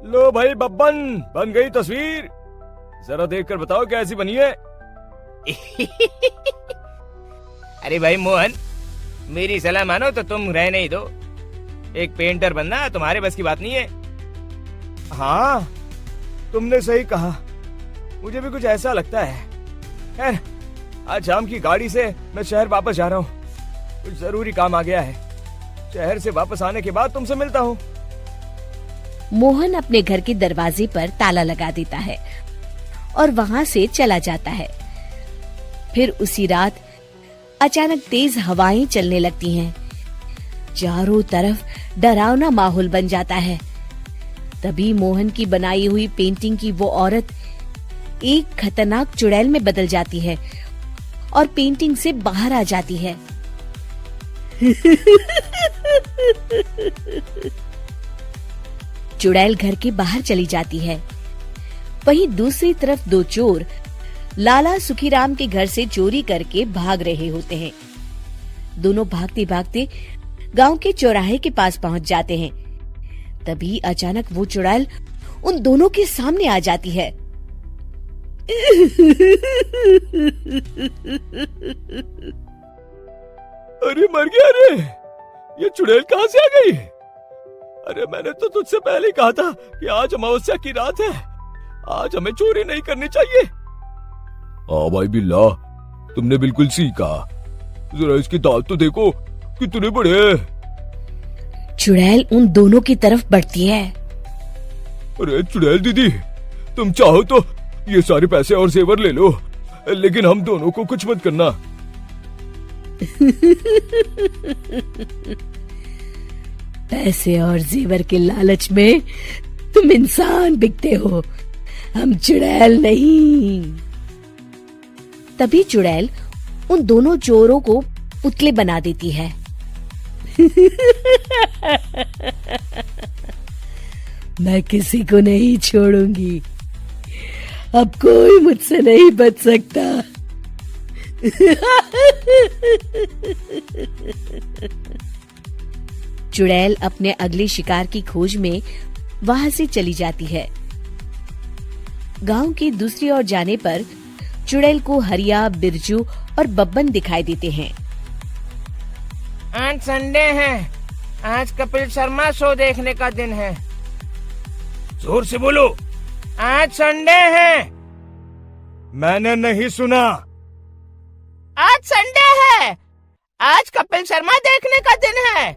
लो भाई बब्बन, बन गई तस्वीर। जरा देखकर बताओ कैसी बनी है। अरे भाई मोहन, मेरी सलाह मानो तो तुम रहने ही दो। एक पेंटर बनना तुम्हारे बस की बात नहीं है। हाँ, तुमने सही कहा, मुझे भी कुछ ऐसा लगता है। खैर, आज शाम की गाड़ी से मैं शहर वापस जा रहा हूँ। कुछ जरूरी काम आ गया है। शहर से वापस आने के बाद तुमसे मिलता हूँ। मोहन अपने घर के दरवाजे पर ताला लगा देता है और वहाँ से चला जाता है। फिर उसी रात अचानक तेज हवाएं चलने लगती हैं। चारों तरफ डरावना माहौल बन जाता है। तभी मोहन की बनाई हुई पेंटिंग की वो औरत एक खतरनाक चुड़ैल में बदल जाती है और पेंटिंग से बाहर आ जाती है। चुड़ैल घर के बाहर चली जाती है। वहीं दूसरी तरफ दो चोर लाला सुखीराम के घर से चोरी करके भाग रहे होते हैं। दोनों भागते भागते गांव के चौराहे के पास पहुंच जाते हैं। तभी अचानक वो चुड़ैल उन दोनों के सामने आ जाती है। अरे मर गया रे, ये चुड़ैल कहाँ से आ गई? अरे मैंने तो तुझसे पहले ही कहा था कि आज अमावस्या की रात है, आज हमें चोरी नहीं करनी चाहिए। हाँ भाई बिल्ला, तुमने बिल्कुल सही कहा। जरा इसके दांत तो देखो कितने बड़े हैं। चुड़ैल उन दोनों की तरफ बढ़ती है। अरे चुड़ैल दीदी, तुम चाहो तो ये सारे पैसे और जेवर ले लो, लेकिन हम दोनों को कुछ मत करना। पैसे और जेवर के लालच में तुम इंसान बिकते हो, हम चुड़ैल नहीं। तभी चुड़ैल उन दोनों चोरों को पुतले बना देती है। मैं किसी को नहीं छोड़ूंगी, अब कोई मुझसे नहीं बच सकता। चुड़ैल अपने अगले शिकार की खोज में वहां से चली जाती है। गांव की दूसरी ओर जाने पर चुड़ैल को हरिया, बिरजू और बब्बन दिखाई देते हैं। आज संडे है, आज कपिल शर्मा शो देखने का दिन है। जोर से बोलो, आज संडे है। मैंने नहीं सुना। आज संडे है, आज कपिल शर्मा देखने का दिन है।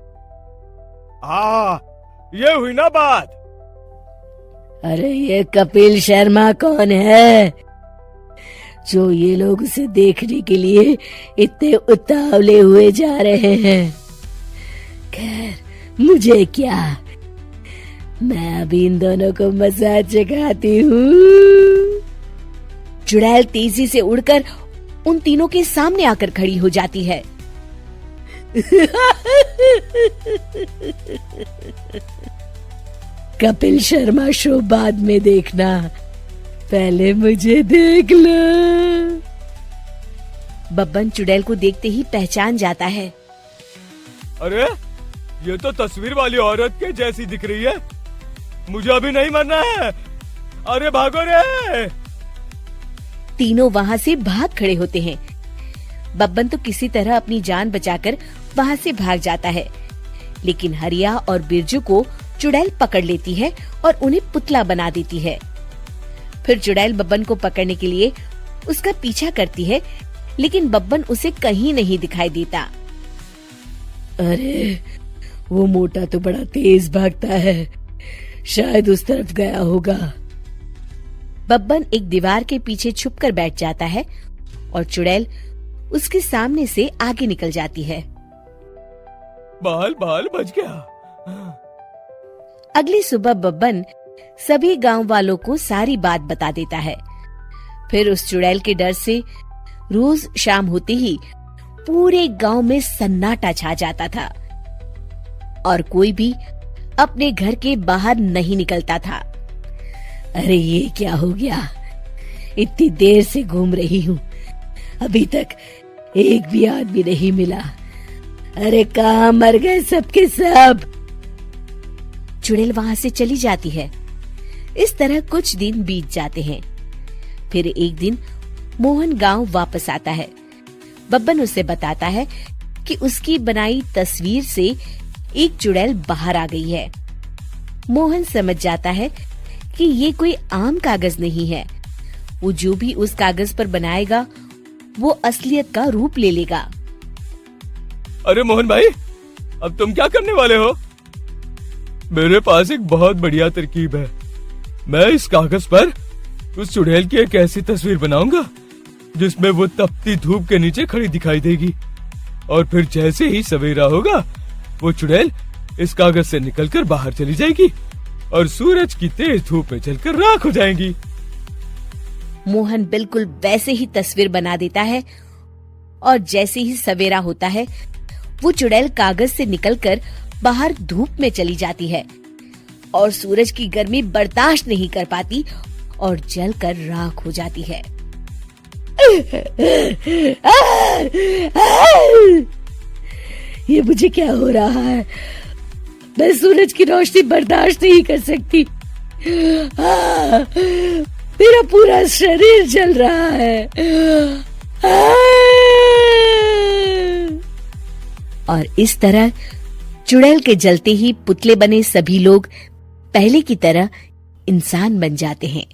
हाँ, ये हुई ना बात। अरे ये कपिल शर्मा कौन है जो ये लोग उसे देखने के लिए इतने उतावले हुए जा रहे हैं? खैर, मुझे क्या, मैं अभी इन दोनों को मसाज चखाती हूँ। चुड़ैल तेजी से उड़कर उन तीनों के सामने आकर खड़ी हो जाती है। कपिल शर्मा शो बाद में देखना, पहले मुझे देख लो। बब्बन चुड़ैल को देखते ही पहचान जाता है। अरे ये तो तस्वीर वाली औरत के जैसी दिख रही है, मुझे अभी नहीं मरना है। अरे भागो रे। तीनों वहां से भाग खड़े होते हैं। बब्बन तो किसी तरह अपनी जान बचाकर वहां से भाग जाता है, लेकिन हरिया और बिरजू को चुड़ैल पकड़ लेती है और उन्हें पुतला बना देती है। फिर चुड़ैल बब्बन को पकड़ने के लिए उसका पीछा करती है, लेकिन बब्बन उसे कहीं नहीं दिखाई देता। अरे वो मोटा तो बड़ा तेज भागता है, शायद उस तरफ गया होगा। बब्बन एक दीवार के पीछे छुपकर बैठ जाता है और चुड़ैल उसके सामने से आगे निकल जाती है। बाल बाल बच गया। अगली सुबह बब्बन सभी गांव वालों को सारी बात बता देता है। फिर उस चुड़ैल के डर से रोज शाम होते ही पूरे गांव में सन्नाटा छा जाता था और कोई भी अपने घर के बाहर नहीं निकलता था। अरे ये क्या हो गया, इतनी देर से घूम रही हूँ, अभी तक एक भी आदमी नहीं मिला। अरे कहाँ मर गए सबके सब? चुड़ैल वहां से चली जाती है। इस तरह कुछ दिन बीत जाते हैं। फिर एक दिन मोहन गांव वापस आता है। बब्बन उसे बताता है कि उसकी बनाई तस्वीर से एक चुड़ैल बाहर आ गई है। मोहन समझ जाता है कि ये कोई आम कागज नहीं है। वो जो भी उस कागज पर बनाएगा वो असलियत का रूप ले लेगा। अरे मोहन भाई, अब तुम क्या करने वाले हो? मेरे पास एक बहुत बढ़िया तरकीब है। मैं इस कागज पर उस चुड़ैल की एक ऐसी तस्वीर बनाऊंगा जिसमें वो तपती धूप के नीचे खड़ी दिखाई देगी, और फिर जैसे ही सवेरा होगा वो चुड़ैल इस कागज से निकलकर बाहर चली जाएगी और सूरज की तेज धूप में जलकर राख हो जाएंगी। मोहन बिल्कुल वैसे ही तस्वीर बना देता है और जैसे ही सवेरा होता है वो चुड़ैल कागज से निकलकर बाहर धूप में चली जाती है और सूरज की गर्मी बर्दाश्त नहीं कर पाती और जलकर राख हो जाती है। ये मुझे क्या हो रहा है? मैं सूरज की रोशनी बर्दाश्त नहीं कर सकती। मेरा पूरा शरीर जल रहा है। और इस तरह चुड़ैल के जलते ही पुतले बने सभी लोग पहले की तरह इंसान बन जाते हैं।